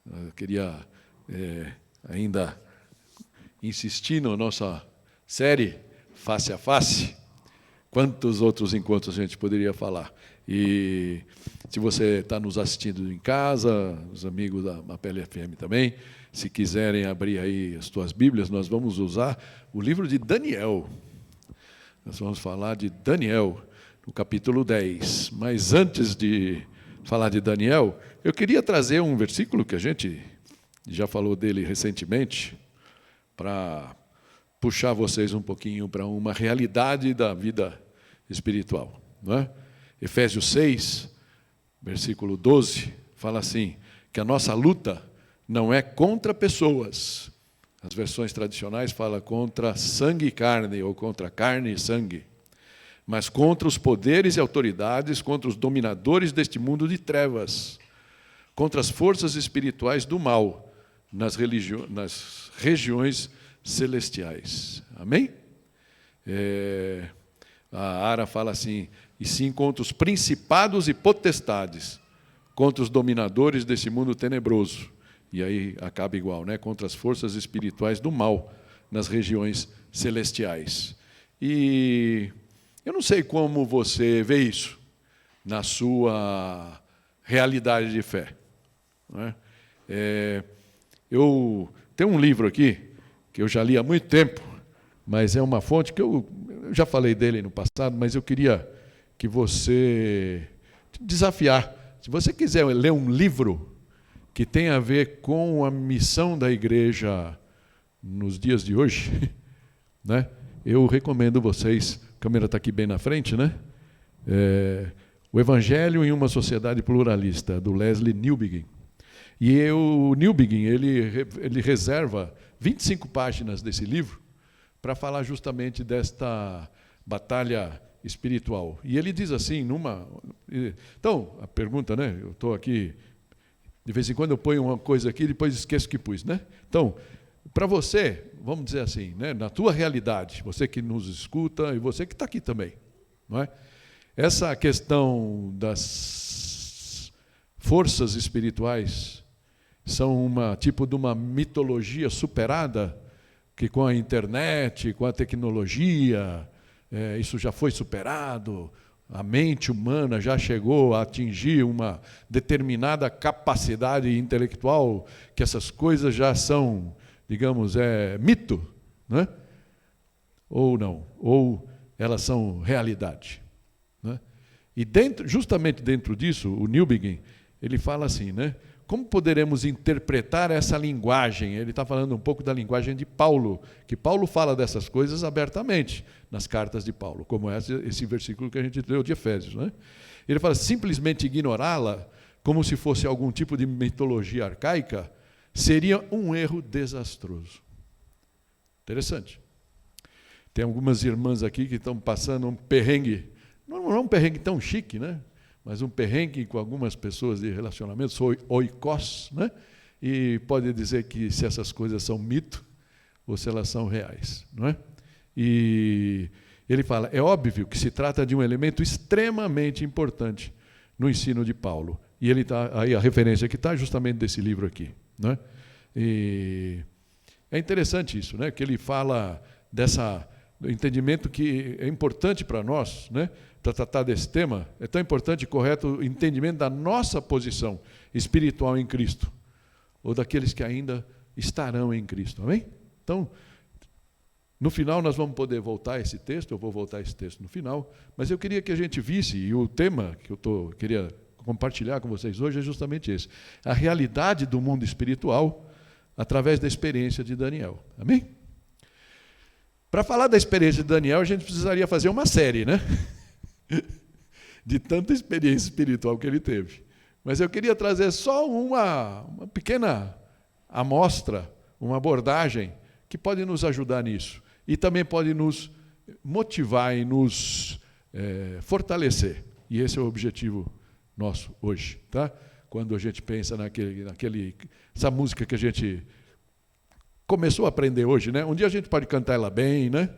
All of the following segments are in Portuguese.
Eu queria ainda insistir na nossa série Face a Face. Quantos outros encontros a gente poderia falar? E se você está nos assistindo em casa, os amigos da Mapele FM também, se quiserem abrir aí as tuas Bíblias, nós vamos usar o livro de Daniel. Nós vamos falar de Daniel, no capítulo 10. Mas antes de falar de Daniel, eu queria trazer um versículo que a gente já falou dele recentemente, para puxar vocês um pouquinho para uma realidade da vida espiritual. Não é? Efésios 6, versículo 12, fala assim, que a nossa luta não é contra pessoas. As versões tradicionais falam contra sangue e carne, ou contra carne e sangue, mas contra os poderes e autoridades, contra os dominadores deste mundo de trevas, contra as forças espirituais do mal, nas regiões celestiais. Amém? A Ara fala assim, e sim contra os principados e potestades, contra os dominadores desse mundo tenebroso. E aí acaba igual, né? Contra as forças espirituais do mal nas regiões celestiais. E eu não sei como você vê isso na sua realidade de fé. Não é? Eu tenho um livro aqui, que eu já li há muito tempo, mas é uma fonte que eu já falei dele no passado, mas eu queria que você desafiar. Se você quiser ler um livro que tem a ver com a missão da igreja nos dias de hoje, né? Eu recomendo vocês, a câmera está aqui bem na frente, né? O Evangelho em uma Sociedade Pluralista, do Leslie Newbigin. E o Newbigin, ele reserva 25 páginas desse livro para falar justamente desta batalha espiritual. E ele diz assim, Então, a pergunta, né? Eu estou aqui, de vez em quando eu ponho uma coisa aqui e depois esqueço que pus, né? Então, para você, vamos dizer assim, né? Na tua realidade, você que nos escuta e você que está aqui também, não é? Essa questão das forças espirituais são tipo de uma mitologia superada, que com a internet, com a tecnologia, isso já foi superado, a mente humana já chegou a atingir uma determinada capacidade intelectual, que essas coisas já são, digamos, mito, né? Ou não, ou elas são realidade. Né? E justamente dentro disso, o Newbigin, ele fala assim, né? Como poderemos interpretar essa linguagem? Ele está falando um pouco da linguagem de Paulo, que Paulo fala dessas coisas abertamente nas cartas de Paulo, como esse versículo que a gente leu de Efésios. Né? Ele fala, simplesmente ignorá-la, como se fosse algum tipo de mitologia arcaica, seria um erro desastroso. Interessante. Tem algumas irmãs aqui que estão passando um perrengue, não é um perrengue tão chique, né? Mas um perrengue com algumas pessoas de relacionamento, sou oikos, né? E pode dizer que se essas coisas são mito ou se elas são reais, não é? E ele fala, é óbvio que se trata de um elemento extremamente importante no ensino de Paulo. E ele tá aí, a referência que está justamente desse livro aqui, né? E é interessante isso, né? Que ele fala do entendimento que é importante para nós, né? Para tratar desse tema, é tão importante e correto o entendimento da nossa posição espiritual em Cristo, ou daqueles que ainda estarão em Cristo, amém? Então, no final nós vamos poder voltar a esse texto, eu vou voltar a esse texto no final, mas eu queria que a gente visse, e o tema que eu queria compartilhar com vocês hoje é justamente esse, a realidade do mundo espiritual através da experiência de Daniel, amém? Para falar da experiência de Daniel, a gente precisaria fazer uma série, né? De tanta experiência espiritual que ele teve. Mas eu queria trazer só uma pequena amostra, uma abordagem que pode nos ajudar nisso. E também pode nos motivar e nos fortalecer. E esse é o objetivo nosso hoje. Tá? Quando a gente pensa essa música que a gente começou a aprender hoje, né? Um dia a gente pode cantar ela bem, né?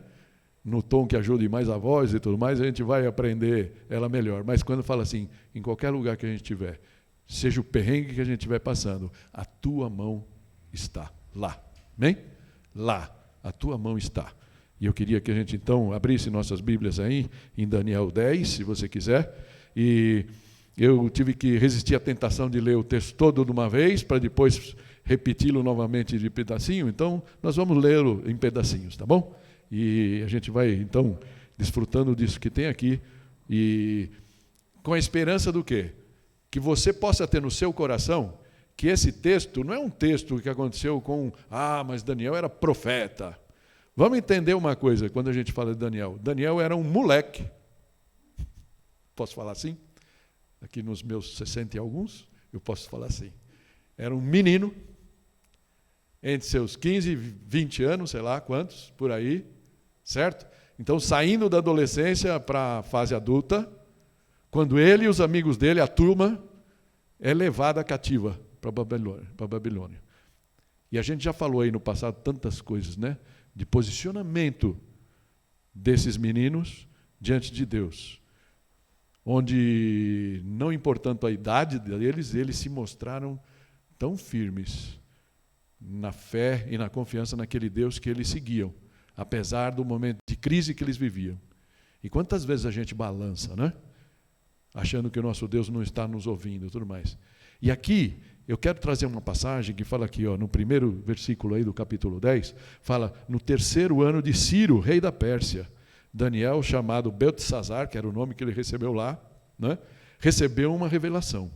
No tom que ajude mais a voz e tudo mais, a gente vai aprender ela melhor. Mas quando fala assim, em qualquer lugar que a gente estiver, seja o perrengue que a gente estiver passando, a tua mão está lá. Amém? Lá, a tua mão está. E eu queria que a gente, então, abrisse nossas Bíblias aí, em Daniel 10, se você quiser. E eu tive que resistir à tentação de ler o texto todo de uma vez, para depois repeti-lo novamente de pedacinho. Então, nós vamos lê-lo em pedacinhos, tá bom? E a gente vai, então, desfrutando disso que tem aqui, e com a esperança do quê? Que você possa ter no seu coração que esse texto não é um texto que aconteceu com, mas Daniel era profeta. Vamos entender uma coisa quando a gente fala de Daniel. Daniel era um moleque. Posso falar assim? Aqui nos meus 60 e alguns, eu posso falar assim. Era um menino, entre seus 15 e 20 anos, sei lá quantos, por aí, certo? Então, saindo da adolescência para a fase adulta, quando ele e os amigos dele, a turma, é levada cativa para a Babilônia. E a gente já falou aí no passado tantas coisas, né? De posicionamento desses meninos diante de Deus, onde, não importando a idade deles, eles se mostraram tão firmes na fé e na confiança naquele Deus que eles seguiam, apesar do momento de crise que eles viviam. E quantas vezes a gente balança, né? Achando que o nosso Deus não está nos ouvindo e tudo mais. E aqui, eu quero trazer uma passagem que fala aqui, no primeiro versículo aí do capítulo 10, fala, no 3º ano de Ciro, rei da Pérsia, Daniel, chamado Beltesazar, que era o nome que ele recebeu lá, né, recebeu uma revelação.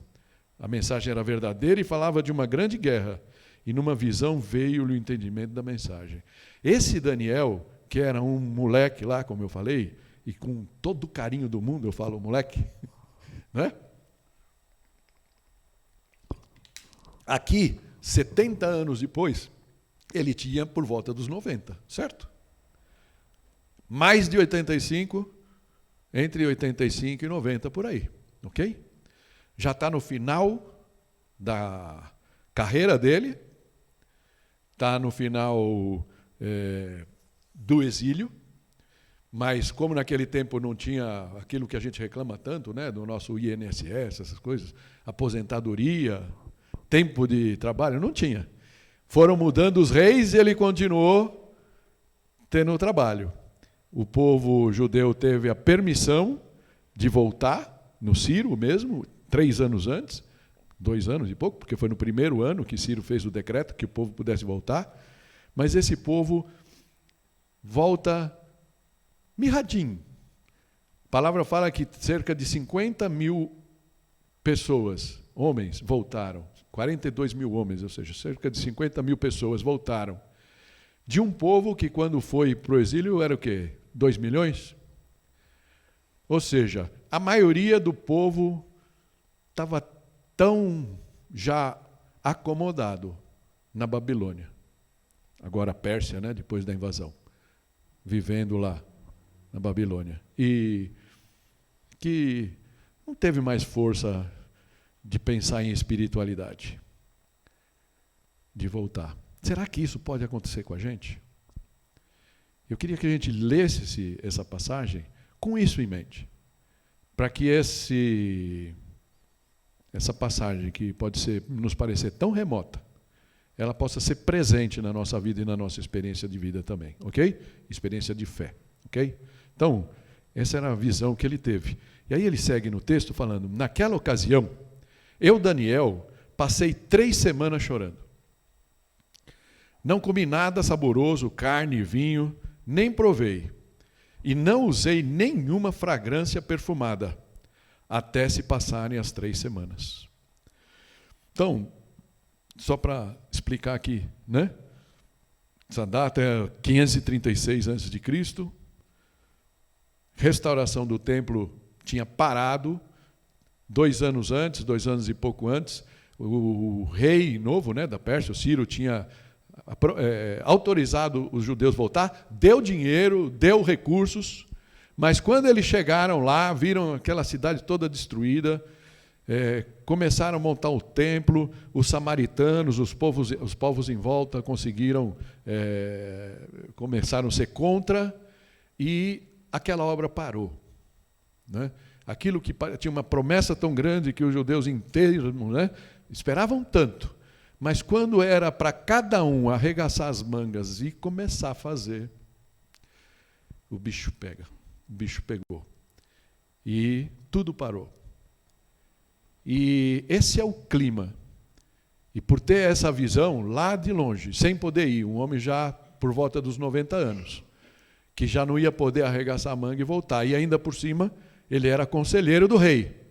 A mensagem era verdadeira e falava de uma grande guerra, e numa visão veio-lhe o entendimento da mensagem. Esse Daniel, que era um moleque lá, como eu falei, e com todo o carinho do mundo, eu falo moleque, né? Aqui, 70 anos depois, ele tinha por volta dos 90, certo? Mais de 85, entre 85 e 90, por aí, ok? Já está no final da carreira dele, está no final do exílio, mas como naquele tempo não tinha aquilo que a gente reclama tanto, né, do nosso INSS, essas coisas, aposentadoria, tempo de trabalho, não tinha. Foram mudando os reis e ele continuou tendo trabalho. O povo judeu teve a permissão de voltar, no Ciro mesmo, 3 anos antes, 2 anos e pouco, porque foi no primeiro ano que Ciro fez o decreto que o povo pudesse voltar, mas esse povo volta mirradinho. A palavra fala que cerca de 50 mil pessoas, homens, voltaram. 42 mil homens, ou seja, cerca de 50 mil pessoas voltaram. De um povo que, quando foi para o exílio, era o quê? 2 milhões? Ou seja, a maioria do povo estava tão já acomodado na Babilônia. Agora a Pérsia, né, depois da invasão. Vivendo lá na Babilônia. E que não teve mais força de pensar em espiritualidade, de voltar. Será que isso pode acontecer com a gente? Eu queria que a gente lesse essa passagem com isso em mente, para que essa passagem, que pode nos parecer tão remota, ela possa ser presente na nossa vida e na nossa experiência de vida também, ok? Experiência de fé, ok? Então, essa era a visão que ele teve. E aí ele segue no texto falando, naquela ocasião, eu, Daniel, passei 3 semanas chorando. Não comi nada saboroso, carne e vinho, nem provei. E não usei nenhuma fragrância perfumada, até se passarem as 3 semanas. Então, só para explicar aqui, né? Essa data é 536 a.C., restauração do templo tinha parado 2 anos antes, 2 anos e pouco antes. O rei novo, né, da Pérsia, o Ciro, tinha autorizado os judeus voltar, deu dinheiro, deu recursos, mas quando eles chegaram lá, viram aquela cidade toda destruída, começaram a montar o templo, os samaritanos, os povos em volta conseguiram, começaram a ser contra, e aquela obra parou, né? aquilo que tinha uma promessa tão grande que os judeus inteiros, né, esperavam tanto. Mas quando era para cada um arregaçar as mangas e começar a fazer, o bicho pega. O bicho pegou. E tudo parou. E esse é o clima. E por ter essa visão lá de longe, sem poder ir, um homem já por volta dos 90 anos, que já não ia poder arregaçar a manga e voltar. E ainda por cima, ele era conselheiro do rei.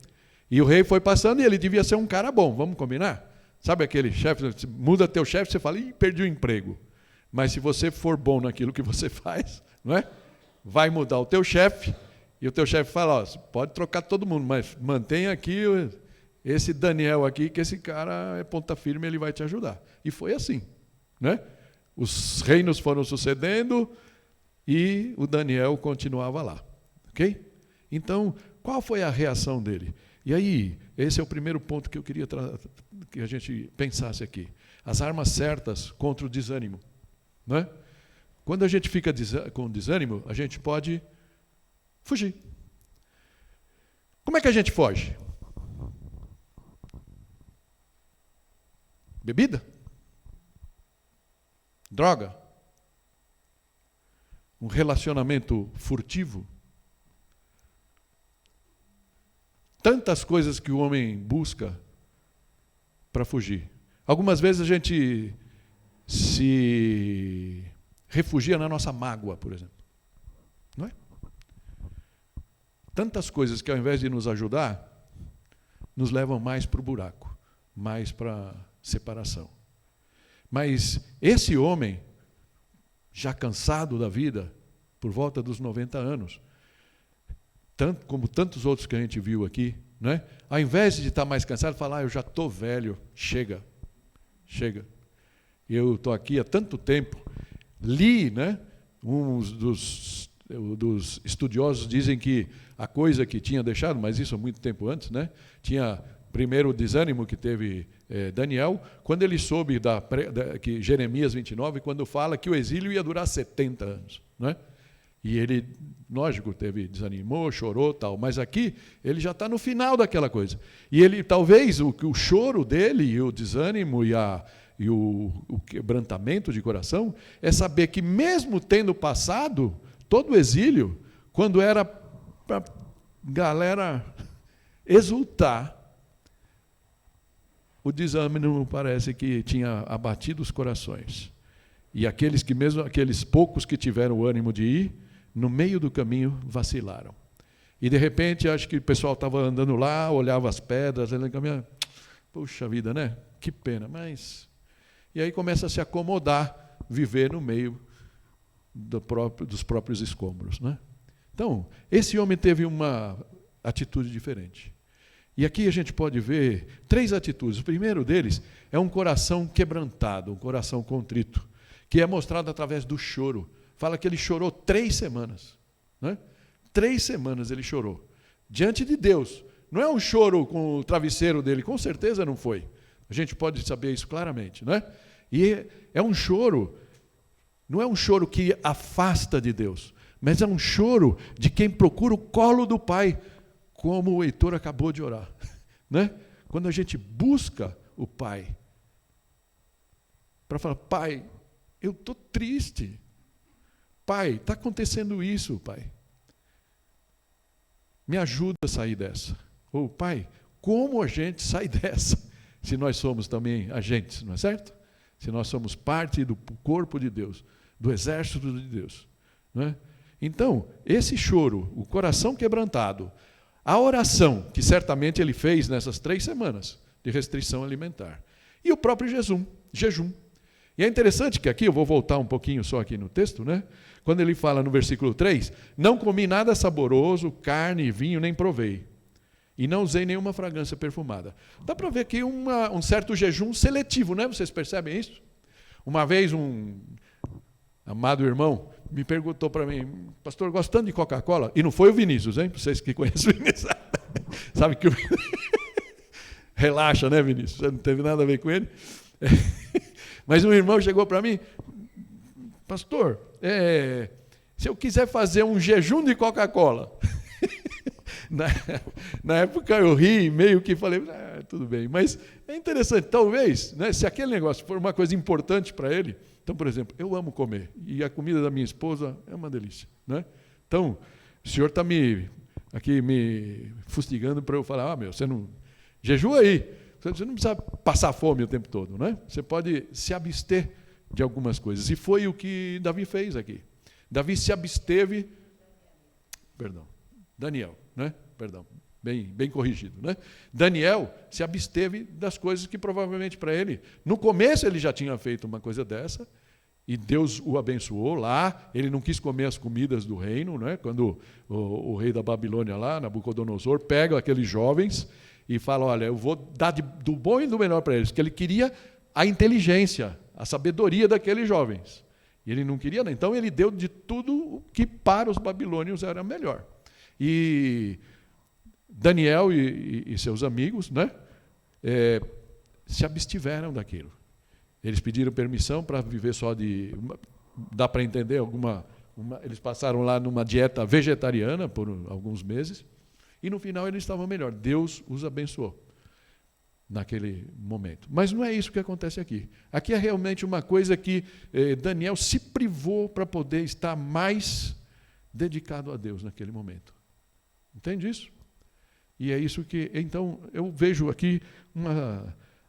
E o rei foi passando e ele devia ser um cara bom, vamos combinar? Sabe aquele chefe, muda teu chefe, você fala, ih, perdi o emprego. Mas se você for bom naquilo que você faz, não é? Vai mudar o teu chefe, e o teu chefe fala, ó, pode trocar todo mundo, mas mantenha aqui esse Daniel aqui, que esse cara é ponta firme, ele vai te ajudar. E foi assim, né? Os reinos foram sucedendo e o Daniel continuava lá, ok? Então, qual foi a reação dele? E aí, esse é o primeiro ponto que eu queria que a gente pensasse aqui. As armas certas contra o desânimo, não é? Quando a gente fica com desânimo, a gente pode fugir. Como é que a gente foge? Bebida? Droga? Um relacionamento furtivo? Tantas coisas que o homem busca para fugir. Algumas vezes a gente se refugia na nossa mágoa, por exemplo. Não é? Tantas coisas que ao invés de nos ajudar, nos levam mais para o buraco, mais para a separação. Mas esse homem, já cansado da vida, por volta dos 90 anos, tanto como tantos outros que a gente viu aqui, né? Ao invés de estar mais cansado, falar, eu já estou velho, chega. Eu estou aqui há tanto tempo. Li, né? Uns dos estudiosos dizem que a coisa que tinha deixado, mas isso há muito tempo antes, né? Tinha primeiro o desânimo que teve Daniel, quando ele soube que Jeremias 29, quando fala que o exílio ia durar 70 anos, né? E ele, lógico, desanimou, chorou, tal, mas aqui ele já está no final daquela coisa. E ele, talvez, o choro dele, e o desânimo e o quebrantamento de coração, é saber que mesmo tendo passado todo o exílio, quando era para a galera exultar, o desânimo parece que tinha abatido os corações. E aqueles poucos que tiveram o ânimo de ir, no meio do caminho vacilaram. E de repente, acho que o pessoal estava andando lá, olhava as pedras, caminhava, puxa vida, né? Que pena, mas... E aí começa a se acomodar, viver no meio dos próprios escombros, né? Então, esse homem teve uma atitude diferente. E aqui a gente pode ver 3 atitudes. O primeiro deles é um coração quebrantado, um coração contrito, que é mostrado através do choro. Fala que ele chorou 3 semanas. Né? 3 semanas ele chorou. Diante de Deus. Não é um choro com o travesseiro dele, com certeza não foi. A gente pode saber isso claramente. Né? E é um choro, não é um choro que afasta de Deus, mas é um choro de quem procura o colo do Pai, como o Heitor acabou de orar. Né? Quando a gente busca o Pai, para falar, Pai, eu estou triste. Pai, está acontecendo isso, Pai. Me ajuda a sair dessa. Ou, Pai, como a gente sai dessa? Se nós somos também agentes, não é certo? Se nós somos parte do corpo de Deus, do exército de Deus. Não é? Então, esse choro, o coração quebrantado, a oração, que certamente ele fez nessas 3 semanas de restrição alimentar, e o próprio jejum. E é interessante que aqui, eu vou voltar um pouquinho só aqui no texto, né? Quando ele fala no versículo 3, não comi nada saboroso, carne e vinho nem provei, e não usei nenhuma fragrância perfumada. Dá para ver aqui um certo jejum seletivo, né? Vocês percebem isso? Uma vez um amado irmão me perguntou para mim, pastor, gostando de Coca-Cola? E não foi o Vinícius, hein? Vocês que conhecem o Vinícius, sabe que relaxa, né, Vinícius? Não teve nada a ver com ele. Mas um irmão chegou para mim, pastor, se eu quiser fazer um jejum de Coca-Cola, na, na época eu ri, meio que falei, tudo bem. Mas é interessante, talvez, né, se aquele negócio for uma coisa importante para ele. Então, por exemplo, eu amo comer, e a comida da minha esposa é uma delícia. Né? Então, o senhor está me fustigando para eu falar, você não... Jejua aí, você não precisa passar fome o tempo todo. Né? Você pode se abster de algumas coisas. E foi o que Davi fez aqui. Davi se absteve... Daniel, né? Bem corrigido, né? Daniel se absteve das coisas que provavelmente para ele, no começo ele já tinha feito uma coisa dessa, e Deus o abençoou lá, ele não quis comer as comidas do reino, né? Quando o rei da Babilônia lá, Nabucodonosor, pega aqueles jovens e fala, olha, eu vou dar do bom e do melhor para eles, porque ele queria a inteligência, a sabedoria daqueles jovens. E ele não queria, então ele deu de tudo o que para os babilônios era melhor. E Daniel e seus amigos, né, se abstiveram daquilo. Eles pediram permissão para viver só de... Dá para entender eles passaram lá numa dieta vegetariana por alguns meses, e no final eles estavam melhor. Deus os abençoou naquele momento. Mas não é isso que acontece aqui. Aqui é realmente uma coisa que Daniel se privou para poder estar mais dedicado a Deus naquele momento. Entende isso? E é isso que... Então, eu vejo aqui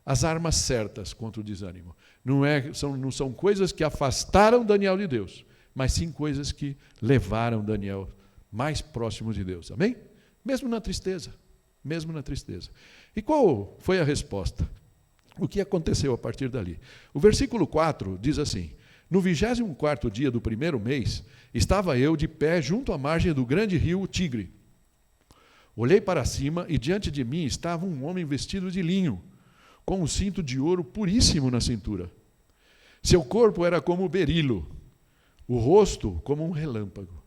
as armas certas contra o desânimo. Não são coisas que afastaram Daniel de Deus, mas sim coisas que levaram Daniel mais próximo de Deus. Amém? Mesmo na tristeza. Mesmo na tristeza. E qual foi a resposta? O que aconteceu a partir dali? O versículo 4 diz assim, no 24º dia do primeiro mês, estava eu de pé junto à margem do grande rio Tigre. Olhei para cima e diante de mim estava um homem vestido de linho, com um cinto de ouro puríssimo na cintura. Seu corpo era como berilo, o rosto como um relâmpago,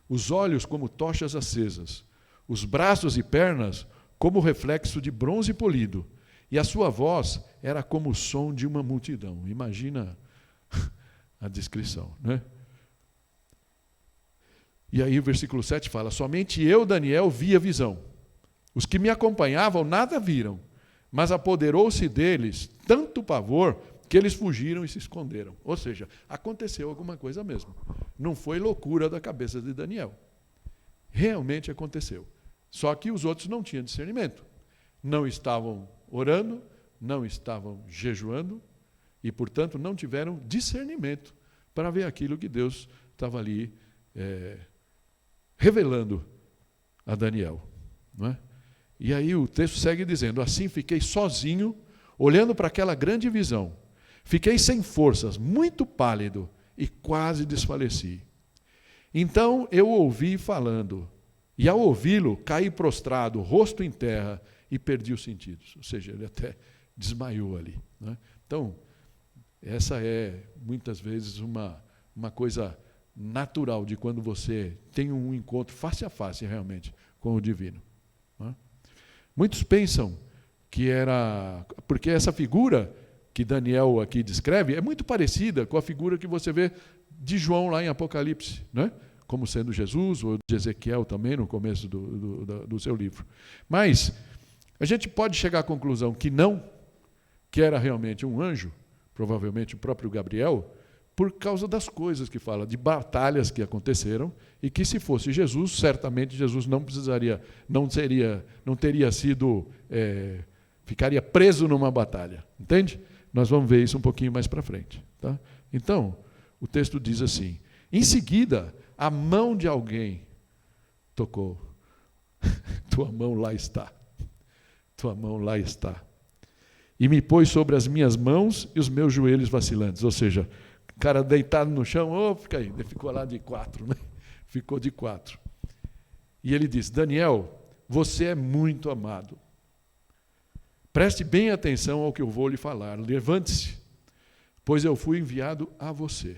os olhos como tochas acesas, os braços e pernas como reflexo de bronze polido, e a sua voz era como o som de uma multidão. Imagina a descrição, né? E aí o versículo 7 fala, somente eu, Daniel, vi a visão. Os que me acompanhavam nada viram, mas apoderou-se deles tanto pavor que eles fugiram e se esconderam. Ou seja, aconteceu alguma coisa mesmo. Não foi loucura da cabeça de Daniel. Realmente aconteceu. Só que os outros não tinham discernimento. Não estavam orando, não estavam jejuando e, portanto, não tiveram discernimento para ver aquilo que Deus estava ali revelando a Daniel. Não é? E aí o texto segue dizendo, assim fiquei sozinho, olhando para aquela grande visão. Fiquei sem forças, muito pálido e quase desfaleci. Então eu ouvi falando, e ao ouvi-lo, caí prostrado, rosto em terra, e perdi os sentidos. Ou seja, ele até desmaiou ali. Né? Então, essa é, muitas vezes, uma coisa natural de quando você tem um encontro face a face, realmente, com o divino. Né? Muitos pensam que era... Porque essa figura que Daniel aqui descreve é muito parecida com a figura que você vê de João lá em Apocalipse, né? Como sendo Jesus, ou de Ezequiel também, no começo do seu livro. Mas a gente pode chegar à conclusão que não, que era realmente um anjo, provavelmente o próprio Gabriel, por causa das coisas que fala, de batalhas que aconteceram, e que se fosse Jesus, certamente Jesus não teria sido, ficaria preso numa batalha. Entende? Nós vamos ver isso um pouquinho mais para frente. Tá? Então, o texto diz assim, em seguida, a mão de alguém tocou. Tua mão lá está. Tua mão lá está. E me pôs sobre as minhas mãos e os meus joelhos vacilantes. Ou seja, o cara deitado no chão, fica aí. Ele ficou lá de 4, né? Ficou de 4. E ele diz, Daniel, você é muito amado. Preste bem atenção ao que eu vou lhe falar. Levante-se, pois eu fui enviado a você.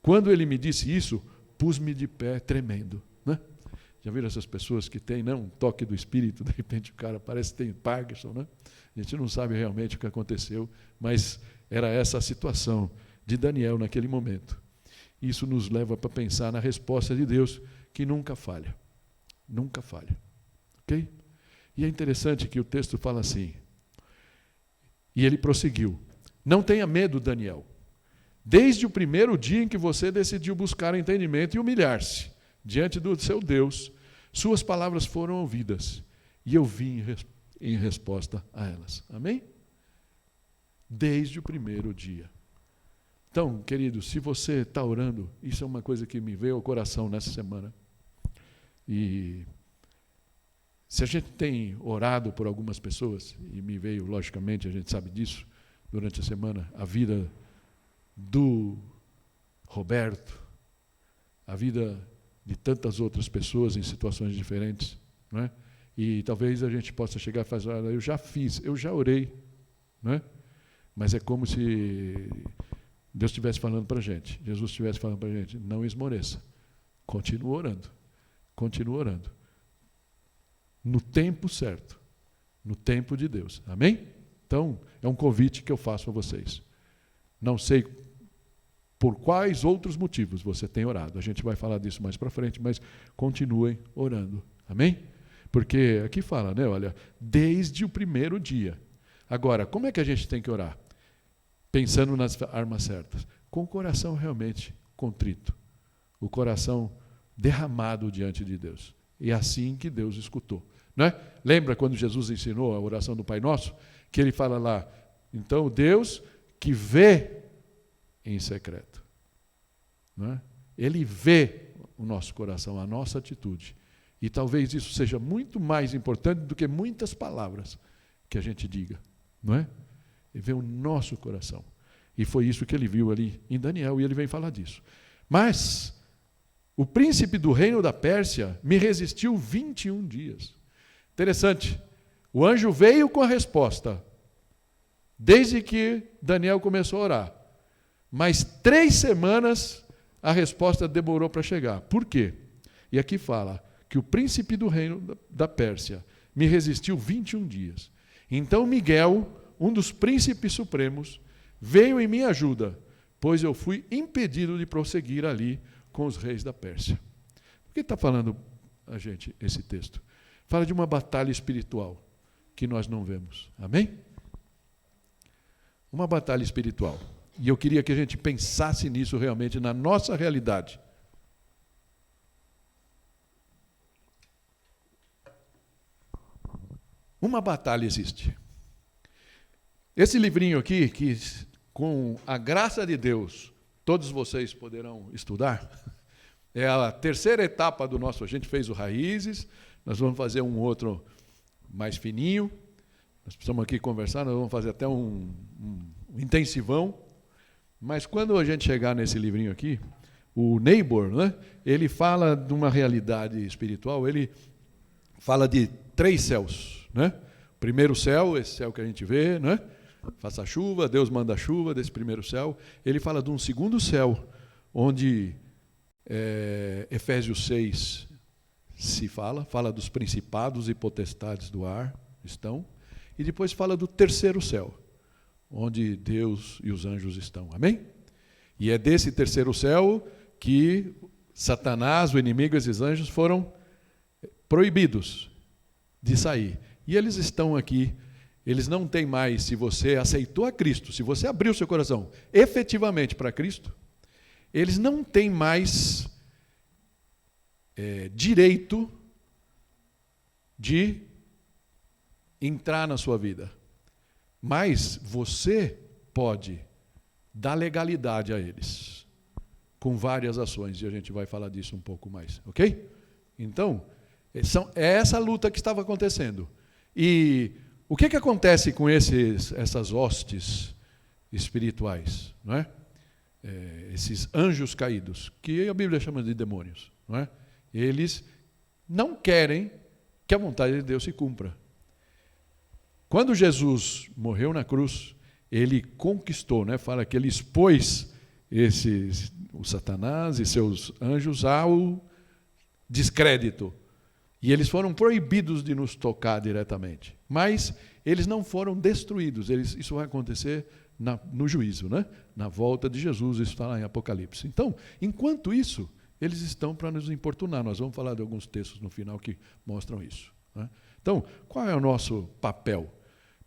Quando ele me disse isso, pus-me de pé tremendo. Né? Já viram essas pessoas que têm um toque do espírito, de repente o cara parece que tem Parkinson, né? A gente não sabe realmente o que aconteceu, mas era essa a situação de Daniel naquele momento. Isso nos leva para pensar na resposta de Deus, que nunca falha. Nunca falha. Ok? E é interessante que o texto fala assim, e ele prosseguiu: não tenha medo, Daniel. Desde o primeiro dia em que você decidiu buscar entendimento e humilhar-se diante do seu Deus, suas palavras foram ouvidas, e eu vim em resposta a elas. Amém? Desde o primeiro dia. Então, querido, se você está orando, isso é uma coisa que me veio ao coração nessa semana. E se a gente tem orado por algumas pessoas, e me veio, logicamente, a gente sabe disso, durante a semana, a vida do Roberto, a vida de tantas outras pessoas em situações diferentes, não é? E talvez a gente possa chegar e fazer: olha, eu já fiz, eu já orei, não é? Mas é como se Deus estivesse falando para a gente, Jesus estivesse falando para a gente: não esmoreça, continua orando, no tempo certo, no tempo de Deus, amém? Então, é um convite que eu faço a vocês. Não sei por quais outros motivos você tem orado, a gente vai falar disso mais para frente, mas continuem orando, amém? Porque aqui fala, né, olha, desde o primeiro dia. Agora, como é que a gente tem que orar? Pensando nas armas certas, com o coração realmente contrito, o coração derramado diante de Deus. E é assim que Deus escutou. Não é? Lembra quando Jesus ensinou a oração do Pai Nosso? Que ele fala lá, então Deus que vê em secreto. Não é? Ele vê o nosso coração, a nossa atitude. E talvez isso seja muito mais importante do que muitas palavras que a gente diga. Não é? Ele vê o nosso coração. E foi isso que ele viu ali em Daniel, e ele vem falar disso. Mas o príncipe do reino da Pérsia me resistiu 21 dias. Interessante. O anjo veio com a resposta, desde que Daniel começou a orar. Mas 3 semanas a resposta demorou para chegar. Por quê? E aqui fala que o príncipe do reino da Pérsia me resistiu 21 dias. Então Miguel, um dos príncipes supremos, veio em minha ajuda, pois eu fui impedido de prosseguir ali com os reis da Pérsia. Por que está falando a gente esse texto? Fala de uma batalha espiritual que nós não vemos. Amém? Uma batalha espiritual. E eu queria que a gente pensasse nisso realmente na nossa realidade. Uma batalha existe. Esse livrinho aqui, que com a graça de Deus, todos vocês poderão estudar, é a terceira etapa do nosso. A gente fez o Raízes, nós vamos fazer um outro mais fininho. Nós precisamos aqui conversar, nós vamos fazer até um intensivão. Mas quando a gente chegar nesse livrinho aqui, o Neighbor, né, ele fala de uma realidade espiritual, ele fala de 3 céus. Né? Primeiro céu, esse céu que a gente vê, né? Faça chuva, Deus manda a chuva desse primeiro céu. Ele fala de um segundo céu, onde Efésios 6 se fala dos principados e potestades do ar estão, e depois fala do terceiro céu, onde Deus e os anjos estão. Amém? E é desse terceiro céu que Satanás, o inimigo e esses anjos foram proibidos de sair. E eles estão aqui, eles não têm mais, se você aceitou a Cristo, se você abriu seu coração efetivamente para Cristo, eles não têm mais direito de entrar na sua vida. Mas você pode dar legalidade a eles, com várias ações, e a gente vai falar disso um pouco mais, ok? Então, é essa luta que estava acontecendo. E o que acontece com essas hostes espirituais, não é? Esses anjos caídos, que a Bíblia chama de demônios, não é? Eles não querem que a vontade de Deus se cumpra. Quando Jesus morreu na cruz, ele conquistou, né? Fala que ele expôs o Satanás e seus anjos ao descrédito. E eles foram proibidos de nos tocar diretamente. Mas eles não foram destruídos. Isso vai acontecer no juízo, né? Na volta de Jesus, isso está lá em Apocalipse. Então, enquanto isso, eles estão para nos importunar. Nós vamos falar de alguns textos no final que mostram isso. né? Então, qual é o nosso papel?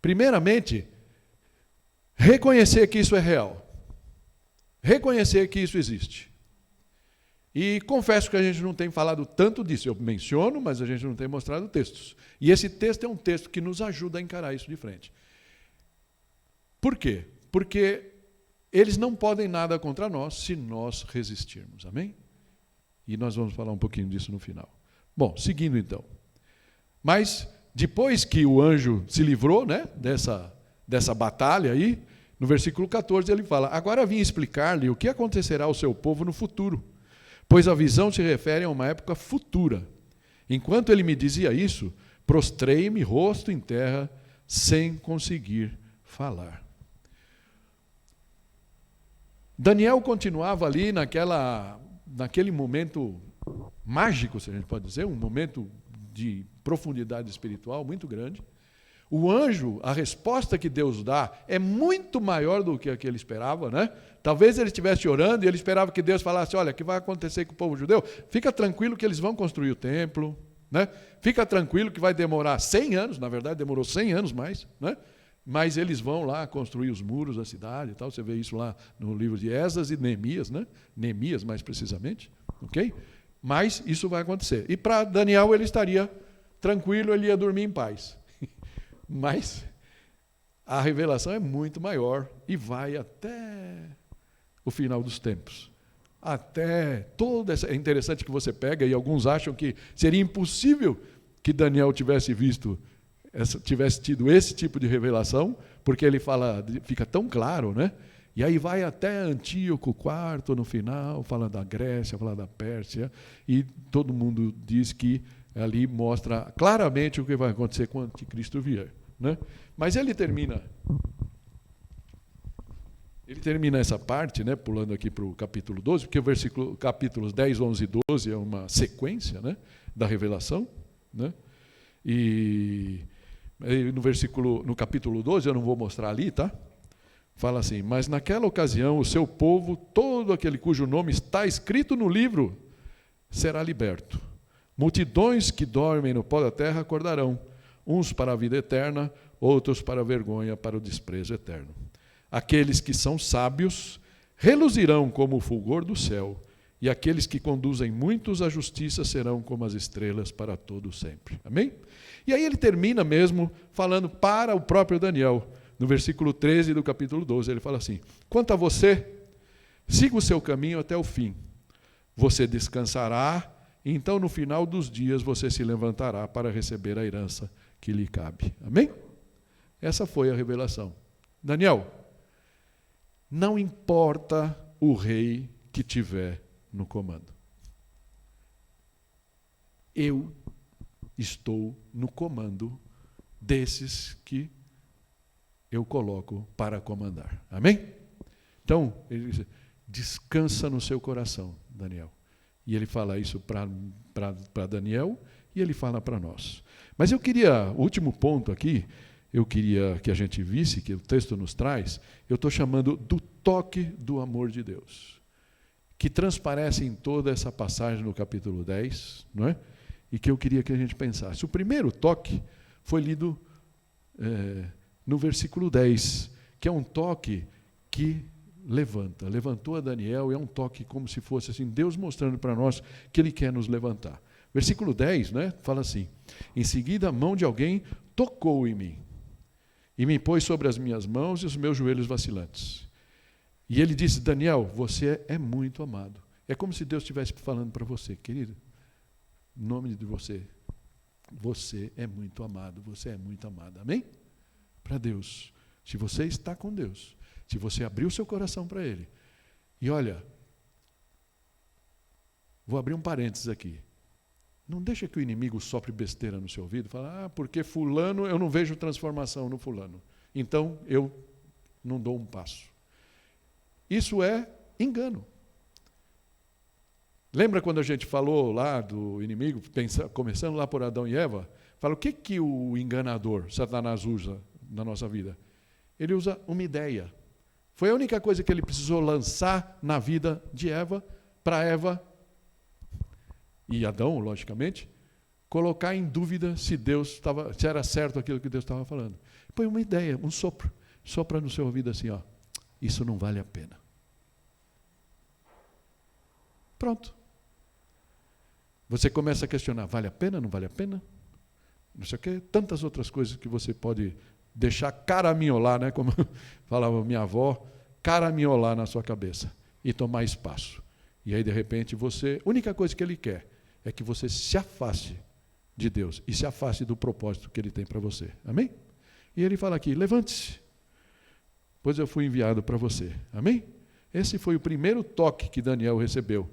Primeiramente, reconhecer que isso é real. Reconhecer que isso existe. E confesso que a gente não tem falado tanto disso. Eu menciono, mas a gente não tem mostrado textos. E esse texto é um texto que nos ajuda a encarar isso de frente. Por quê? Porque eles não podem nada contra nós se nós resistirmos. Amém? E nós vamos falar um pouquinho disso no final. Bom, seguindo então. Mas, depois que o anjo se livrou, né, dessa batalha aí, no versículo 14 ele fala: agora vim explicar-lhe o que acontecerá ao seu povo no futuro, pois a visão se refere a uma época futura. Enquanto ele me dizia isso, prostrei-me rosto em terra, sem conseguir falar. Daniel continuava ali naquele momento mágico, se a gente pode dizer, um momento de profundidade espiritual muito grande. O anjo, a resposta que Deus dá é muito maior do que a que ele esperava, né? Talvez ele estivesse orando e ele esperava que Deus falasse: olha, o que vai acontecer com o povo judeu? Fica tranquilo que eles vão construir o templo, né? Fica tranquilo que vai demorar 100 anos, na verdade demorou 100 anos mais, né? Mas eles vão lá construir os muros da cidade e tal. Você vê isso lá no livro de Esdras e Neemias, né? Neemias, mais precisamente, ok? Mas isso vai acontecer. E para Daniel ele estaria tranquilo, ele ia dormir em paz. Mas a revelação é muito maior e vai até o final dos tempos. Até toda essa... É interessante que você pega, e alguns acham que seria impossível que Daniel tivesse tido esse tipo de revelação, porque ele fala, fica tão claro, né? E aí vai até Antíoco IV no final, fala da Grécia, fala da Pérsia, e todo mundo diz que ali mostra claramente o que vai acontecer quando o anticristo vier, né? Mas ele termina essa parte, né, pulando aqui para o capítulo 12, porque o capítulos 10, 11 e 12 é uma sequência, né, da revelação, né? E no capítulo 12, eu não vou mostrar ali, tá? Fala assim: mas naquela ocasião o seu povo, todo aquele cujo nome está escrito no livro, será liberto. Multidões que dormem no pó da terra acordarão, uns para a vida eterna, outros para a vergonha, para o desprezo eterno. Aqueles que são sábios reluzirão como o fulgor do céu, e aqueles que conduzem muitos à justiça serão como as estrelas para todo sempre. Amém? E aí ele termina mesmo falando para o próprio Daniel. No versículo 13 do capítulo 12, ele fala assim: quanto a você, siga o seu caminho até o fim. Você descansará, e então no final dos dias você se levantará para receber a herança que lhe cabe. Amém? Essa foi a revelação. Daniel, não importa o rei que tiver no comando. Eu estou no comando desses que eu coloco para comandar. Amém? Então, ele diz: descansa no seu coração, Daniel. E ele fala isso para Daniel e ele fala para nós. Mas o último ponto aqui, eu queria que a gente visse, que o texto nos traz, eu estou chamando do toque do amor de Deus, que transparece em toda essa passagem no capítulo 10, não é? E que eu queria que a gente pensasse. O primeiro toque foi lido no versículo 10, que é um toque que levantou a Daniel, e é um toque como se fosse assim, Deus mostrando para nós que Ele quer nos levantar. Versículo 10, né, fala assim: em seguida a mão de alguém tocou em mim, e me pôs sobre as minhas mãos e os meus joelhos vacilantes. E ele disse: Daniel, você é muito amado. É como se Deus estivesse falando para você: querido, em nome de você, você é muito amado, você é muito amada. Amém? Para Deus. Se você está com Deus, se você abrir o seu coração para Ele, e olha, vou abrir um parênteses aqui. Não deixa que o inimigo sopre besteira no seu ouvido, fala: porque fulano, eu não vejo transformação no fulano, então eu não dou um passo. Isso é engano. Lembra quando a gente falou lá do inimigo, começando lá por Adão e Eva? Fala, o que o enganador, Satanás, usa na nossa vida? Ele usa uma ideia. Foi a única coisa que ele precisou lançar na vida de Eva, para Eva e Adão, logicamente, colocar em dúvida se se era certo aquilo que Deus estava falando. Põe uma ideia, um sopro. Sopra no seu ouvido assim, ó. Isso não vale a pena. Pronto. Você começa a questionar, vale a pena, não vale a pena? Não sei o quê. Tantas outras coisas que você pode deixar caraminholar, né? Como falava minha avó, caraminholar na sua cabeça e tomar espaço. E aí, de repente, a única coisa que ele quer é que você se afaste de Deus e se afaste do propósito que Ele tem para você. Amém? E ele fala aqui, levante-se, pois eu fui enviado para você. Amém? Esse foi o primeiro toque que Daniel recebeu.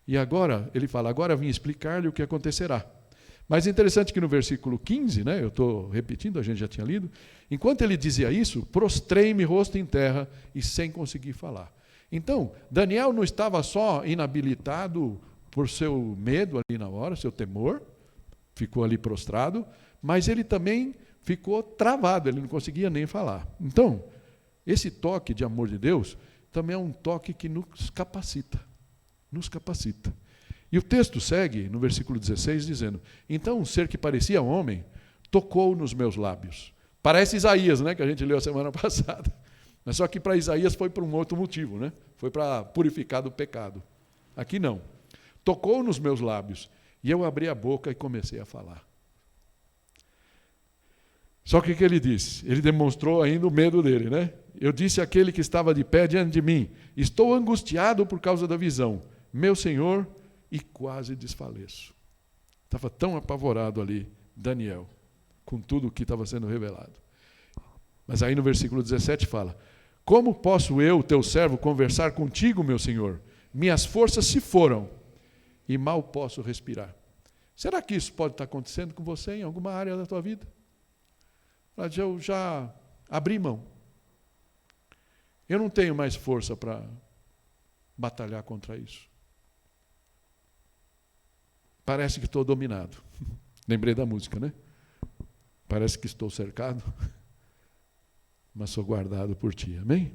E agora, ele fala, agora vim explicar-lhe o que acontecerá. Mas é interessante que no versículo 15, né, eu estou repetindo, a gente já tinha lido, enquanto ele dizia isso, prostrei-me rosto em terra e sem conseguir falar. Então, Daniel não estava só inabilitado por seu medo ali na hora, seu temor, ficou ali prostrado, mas ele também ficou travado, ele não conseguia nem falar. Então, esse toque de amor de Deus também é um toque que nos capacita. Nos capacita. E o texto segue, no versículo 16, dizendo, então um ser que parecia homem, tocou nos meus lábios. Parece Isaías, né, que a gente leu a semana passada. Mas só que para Isaías foi por um outro motivo, né? Foi para purificar do pecado. Aqui não. Tocou nos meus lábios, e eu abri a boca e comecei a falar. Só que o que ele disse? Ele demonstrou ainda o medo dele, né? Eu disse àquele que estava de pé diante de mim, estou angustiado por causa da visão, meu Senhor, e quase desfaleço. Estava tão apavorado ali, Daniel, com tudo o que estava sendo revelado. Mas aí no versículo 17 fala, como posso eu, teu servo, conversar contigo, meu Senhor? Minhas forças se foram e mal posso respirar. Será que isso pode estar acontecendo com você em alguma área da tua vida? Eu já abri mão. Eu não tenho mais força para batalhar contra isso. Parece que estou dominado. Lembrei da música, né? Parece que estou cercado, mas sou guardado por ti. Amém?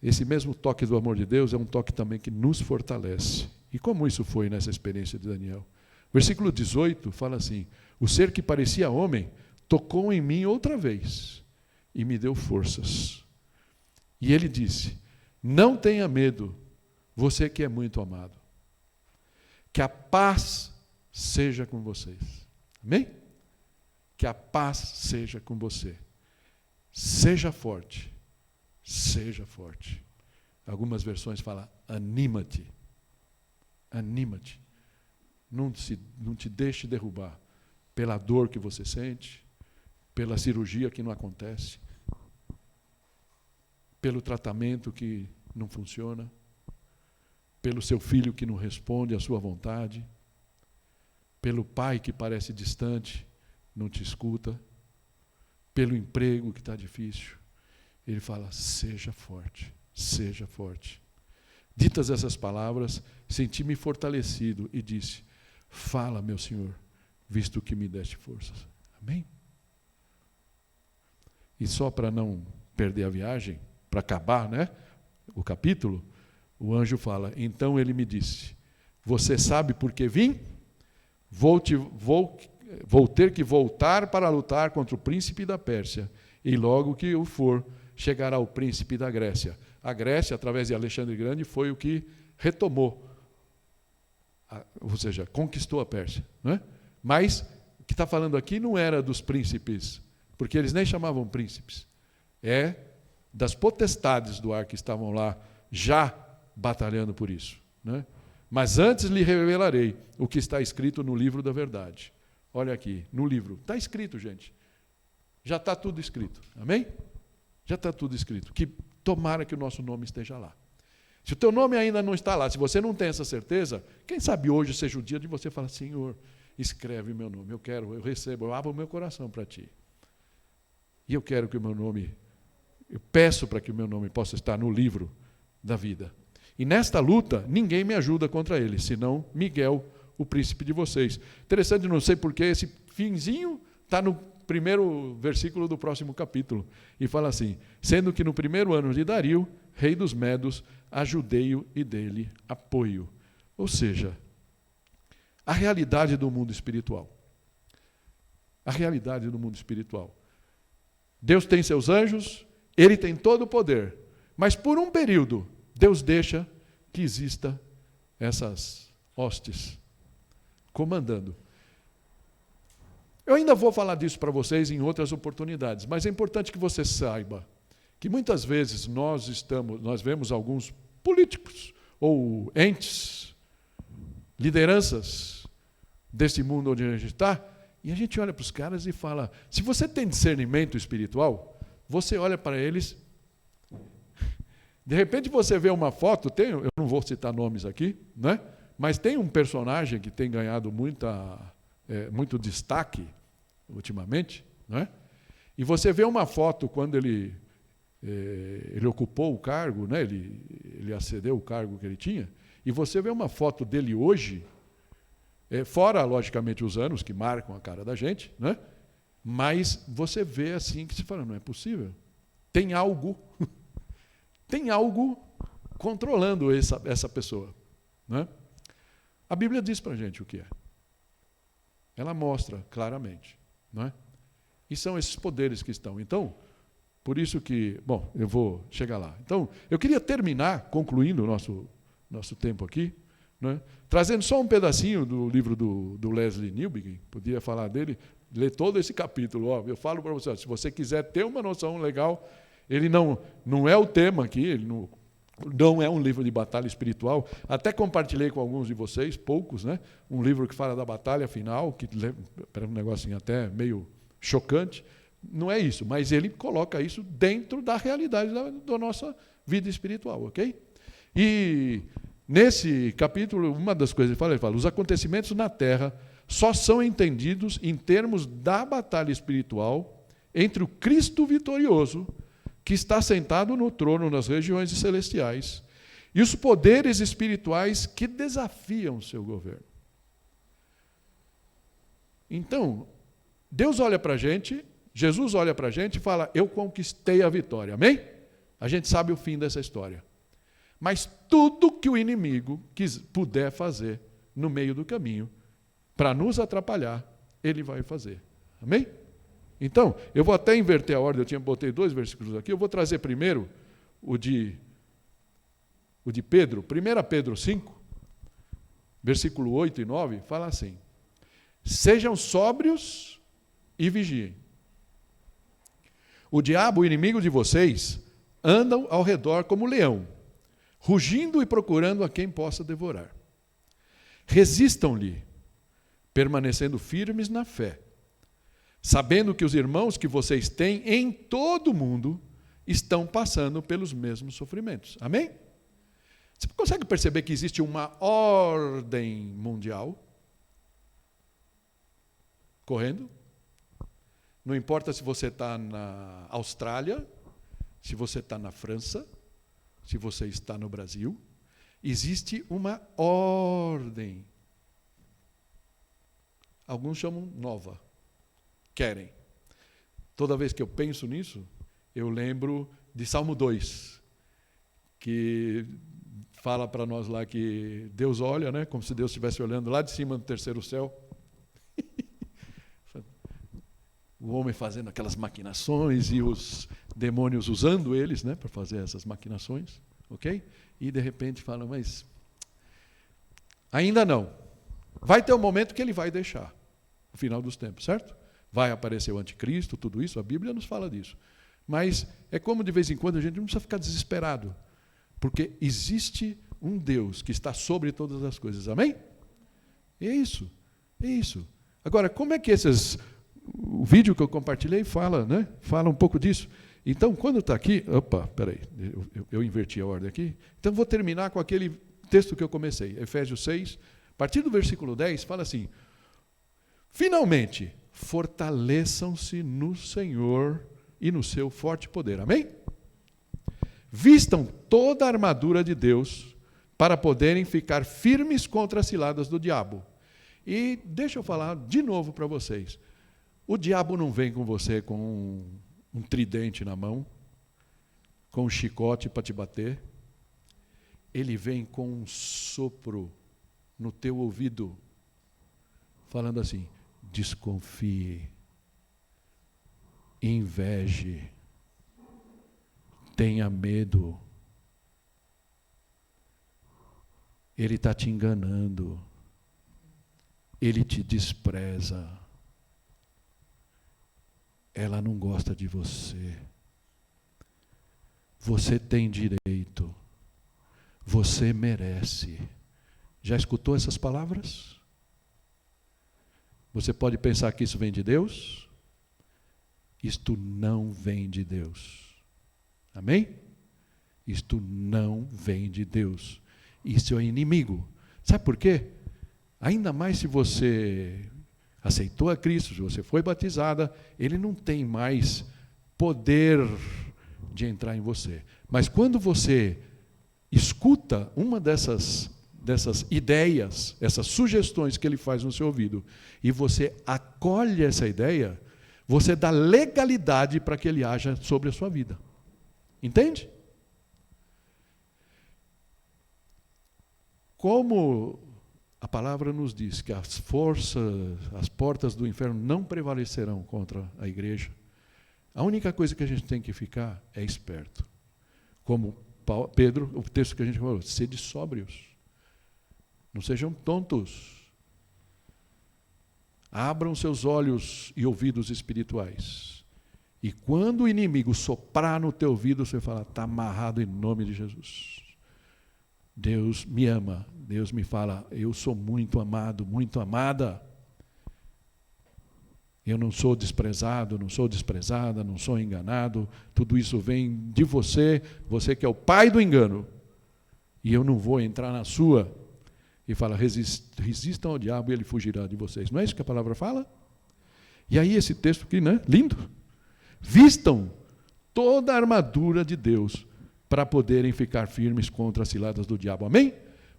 Esse mesmo toque do amor de Deus é um toque também que nos fortalece. E como isso foi nessa experiência de Daniel? Versículo 18 fala assim, o ser que parecia homem tocou em mim outra vez e me deu forças. E ele disse, não tenha medo, você que é muito amado. Que a paz seja com vocês. Amém? Que a paz seja com você. Seja forte. Seja forte. Algumas versões falam, anima-te. Anima-te. Não te deixe derrubar pela dor que você sente, pela cirurgia que não acontece, pelo tratamento que não funciona, pelo seu filho que não responde à sua vontade, pelo pai que parece distante, não te escuta, pelo emprego que está difícil. Ele fala, seja forte, seja forte. Ditas essas palavras, senti-me fortalecido e disse, fala, meu Senhor, visto que me deste forças. Amém? E só para não perder a viagem, para acabar, né, o capítulo, o anjo fala, então ele me disse, você sabe por que vim? Vou ter que voltar para lutar contra o príncipe da Pérsia, e logo que eu for, chegará o príncipe da Grécia. A Grécia, através de Alexandre Grande, foi o que retomou, ou seja, conquistou a Pérsia. Não é? Mas o que está falando aqui não era dos príncipes, porque eles nem chamavam príncipes. É das potestades do ar que estavam lá já batalhando por isso. Né? Mas antes lhe revelarei o que está escrito no livro da verdade. Olha aqui, no livro. Está escrito, gente. Já está tudo escrito. Amém? Já está tudo escrito. Que tomara que o nosso nome esteja lá. Se o teu nome ainda não está lá, se você não tem essa certeza, quem sabe hoje seja o dia de você falar, Senhor, escreve meu nome. Eu recebo, eu abro o meu coração para ti. E eu quero que o meu nome, eu peço para que o meu nome possa estar no livro da vida. E nesta luta, ninguém me ajuda contra ele, senão Miguel, o príncipe de vocês. Interessante, não sei porque esse finzinho está no primeiro versículo do próximo capítulo. E fala assim, sendo que no primeiro ano de Dario, rei dos Medos, ajudei-o e dei-lhe apoio. Ou seja, a realidade do mundo espiritual. A realidade do mundo espiritual. Deus tem seus anjos, Ele tem todo o poder, mas por um período, Deus deixa que exista essas hostes comandando. Eu ainda vou falar disso para vocês em outras oportunidades, mas é importante que você saiba que muitas vezes nós vemos alguns políticos ou entes, lideranças desse mundo onde a gente está, e a gente olha para os caras e fala, se você tem discernimento espiritual, você olha para eles, de repente você vê uma foto, eu não vou citar nomes aqui, né? Mas tem um personagem que tem ganhado muito destaque ultimamente, né? E você vê uma foto quando ele ocupou o cargo, né? Ele acedeu o cargo que ele tinha, e você vê uma foto dele hoje, fora, logicamente, os anos que marcam a cara da gente, né? Mas você vê assim que se fala, não é possível. Tem algo controlando essa pessoa, né? A Bíblia diz para a gente o que é. Ela mostra claramente, não é? E são esses poderes que estão. Então, por isso que... Bom, eu vou chegar lá. Então, eu queria terminar, concluindo o nosso tempo aqui, né, trazendo só um pedacinho do livro do Leslie Newbigin, podia falar dele, ler todo esse capítulo. Ó, eu falo para você, ó, se você quiser ter uma noção legal, ele não é o tema aqui, ele não é um livro de batalha espiritual. Até compartilhei com alguns de vocês, poucos, né, um livro que fala da batalha final, que é um negocinho até meio chocante. Não é isso, mas ele coloca isso dentro da realidade da nossa vida espiritual, ok? E nesse capítulo, uma das coisas que ele fala, os acontecimentos na Terra só são entendidos em termos da batalha espiritual entre o Cristo vitorioso, que está sentado no trono nas regiões celestiais, e os poderes espirituais que desafiam o seu governo. Então, Deus olha para a gente, Jesus olha para a gente e fala, eu conquistei a vitória, amém? A gente sabe o fim dessa história. Mas tudo que o inimigo puder fazer no meio do caminho, para nos atrapalhar, ele vai fazer, amém? Então, eu vou até inverter a ordem, botei 2 versículos aqui, eu vou trazer primeiro o de Pedro, 1 Pedro 5, versículo 8 e 9, fala assim, sejam sóbrios e vigiem. O diabo, o inimigo de vocês, andam ao redor como leão, rugindo e procurando a quem possa devorar. Resistam-lhe, permanecendo firmes na fé, sabendo que os irmãos que vocês têm em todo o mundo estão passando pelos mesmos sofrimentos. Amém? Você consegue perceber que existe uma ordem mundial correndo? Não importa se você está na Austrália, se você está na França, se você está no Brasil, existe uma ordem. Alguns chamam nova. Querem. Toda vez que eu penso nisso, eu lembro de Salmo 2, que fala para nós lá que Deus olha, né, como se Deus estivesse olhando lá de cima do terceiro céu. O homem fazendo aquelas maquinações e os demônios usando eles, né, para fazer essas maquinações, ok? E de repente fala, mas ainda não. Vai ter um momento que ele vai deixar, no final dos tempos, certo? Vai aparecer o anticristo, tudo isso, a Bíblia nos fala disso. Mas é como de vez em quando a gente não precisa ficar desesperado, porque existe um Deus que está sobre todas as coisas, amém? É isso, é isso. Agora, como é que o vídeo que eu compartilhei fala, né? Fala um pouco disso. Então, quando está aqui... Opa, peraí, eu inverti a ordem aqui. Então, vou terminar com aquele texto que eu comecei, Efésios 6, a partir do versículo 10, fala assim, finalmente, fortaleçam-se no Senhor e no seu forte poder. Amém? Vistam toda a armadura de Deus para poderem ficar firmes contra as ciladas do diabo. E deixa eu falar de novo para vocês. O diabo não vem com você com um tridente na mão, com um chicote para te bater. Ele vem com um sopro no teu ouvido. falando assim: desconfie, inveje, tenha medo. Ele está te enganando. Ele te despreza. Ela não gosta de você. Você tem direito. Você merece. Já escutou essas palavras? Você pode pensar que isso vem de Deus? Isto não vem de Deus. Amém? Isto não vem de Deus. Isso é o inimigo. Sabe por quê? Ainda mais se você aceitou a Cristo, se você foi batizada, ele não tem mais poder de entrar em você. Mas quando você escuta uma dessas ideias, essas sugestões que ele faz no seu ouvido, e você acolhe essa ideia, você dá legalidade para que ele haja sobre a sua vida. Entende? Como a palavra nos diz que as portas do inferno não prevalecerão contra a igreja, a única coisa que a gente tem que ficar é esperto. Como Pedro, o texto que a gente falou, sede sóbrios. Não sejam tontos. Abram seus olhos e ouvidos espirituais. E quando o inimigo soprar no teu ouvido, você fala: está amarrado em nome de Jesus. Deus me ama. Deus me fala: eu sou muito amado, muito amada. Eu não sou desprezado, não sou desprezada, não sou enganado. Tudo isso vem de você, você que é o pai do engano. E eu não vou entrar na sua. E fala: resistam ao diabo e ele fugirá de vocês. Não é isso que a palavra fala? E aí esse texto aqui, né? Lindo. Vistam toda a armadura de Deus para poderem ficar firmes contra as ciladas do diabo. Amém?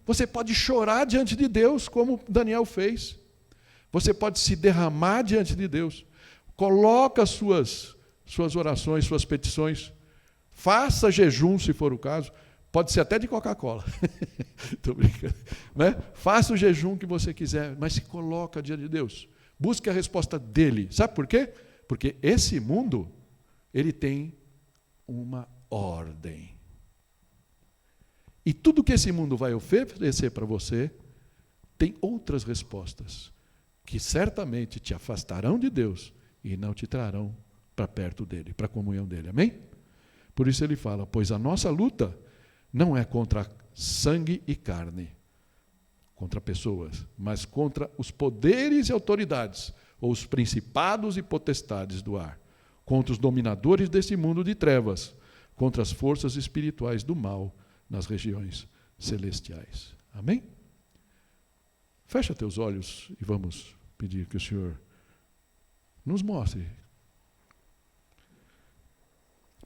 Você pode chorar diante de Deus, como Daniel fez. Você pode se derramar diante de Deus. Coloca suas orações, suas petições. Faça jejum, se for o caso. Pode ser até de Coca-Cola. Estou brincando. Né? Faça o jejum que você quiser, mas se coloca diante de Deus. Busque a resposta dele. Sabe por quê? Porque esse mundo, ele tem uma ordem. E tudo que esse mundo vai oferecer para você, tem outras respostas, que certamente te afastarão de Deus e não te trarão para perto dele, para a comunhão dele. Amém? Por isso ele fala: pois a nossa luta não é contra sangue e carne, contra pessoas, mas contra os poderes e autoridades, ou os principados e potestades do ar, contra os dominadores desse mundo de trevas, contra as forças espirituais do mal nas regiões celestiais. Amém? Fecha teus olhos e vamos pedir que o Senhor nos mostre.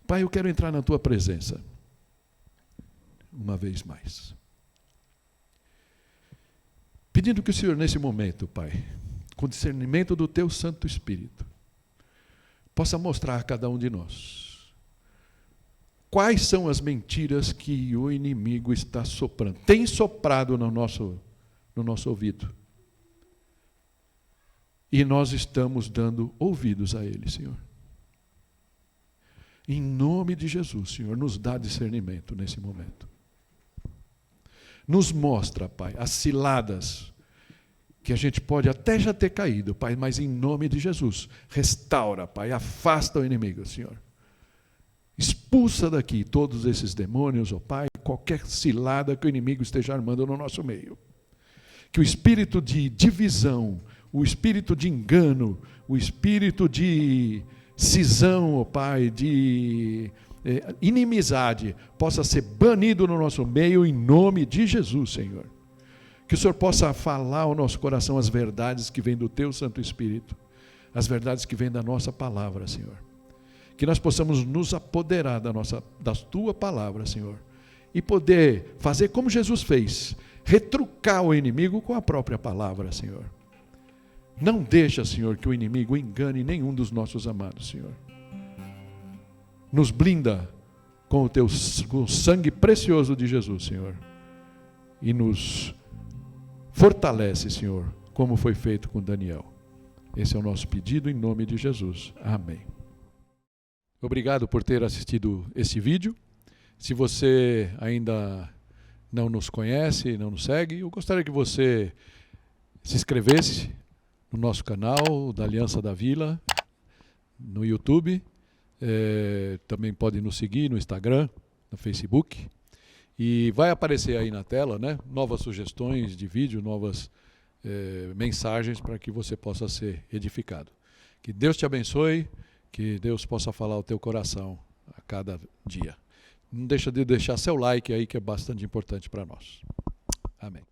Pai, eu quero entrar na tua presença uma vez mais, pedindo que o Senhor, nesse momento, Pai, com discernimento do teu Santo Espírito, possa mostrar a cada um de nós quais são as mentiras que o inimigo está soprando, tem soprado no nosso ouvido. E nós estamos dando ouvidos a ele, Senhor. Em nome de Jesus, Senhor, nos dá discernimento nesse momento. Nos mostra, Pai, as ciladas que a gente pode até já ter caído, Pai, mas em nome de Jesus, restaura, Pai, afasta o inimigo, Senhor. Expulsa daqui todos esses demônios, ó Pai, qualquer cilada que o inimigo esteja armando no nosso meio. Que o espírito de divisão, o espírito de engano, o espírito de cisão, ó Pai, de inimizade, possa ser banido no nosso meio em nome de Jesus, Senhor. Que o Senhor possa falar ao nosso coração as verdades que vêm do Teu Santo Espírito, as verdades que vêm da nossa palavra, Senhor. Que nós possamos nos apoderar da Tua palavra, Senhor, e poder fazer como Jesus fez, retrucar o inimigo com a própria palavra, Senhor. Não deixa, Senhor, que o inimigo engane nenhum dos nossos amados, Senhor. Nos blinda com o sangue precioso de Jesus, Senhor, e nos fortalece, Senhor, como foi feito com Daniel. Esse é o nosso pedido em nome de Jesus. Amém. Obrigado por ter assistido esse vídeo. Se você ainda não nos conhece, não nos segue, eu gostaria que você se inscrevesse no nosso canal da Aliança da Vila, no YouTube. Também pode nos seguir no Instagram, no Facebook. E vai aparecer aí na tela, né, novas sugestões de vídeo, novas mensagens para que você possa ser edificado. Que Deus te abençoe, que Deus possa falar ao teu coração a cada dia. Não deixa de deixar seu like aí, que é bastante importante para nós. Amém.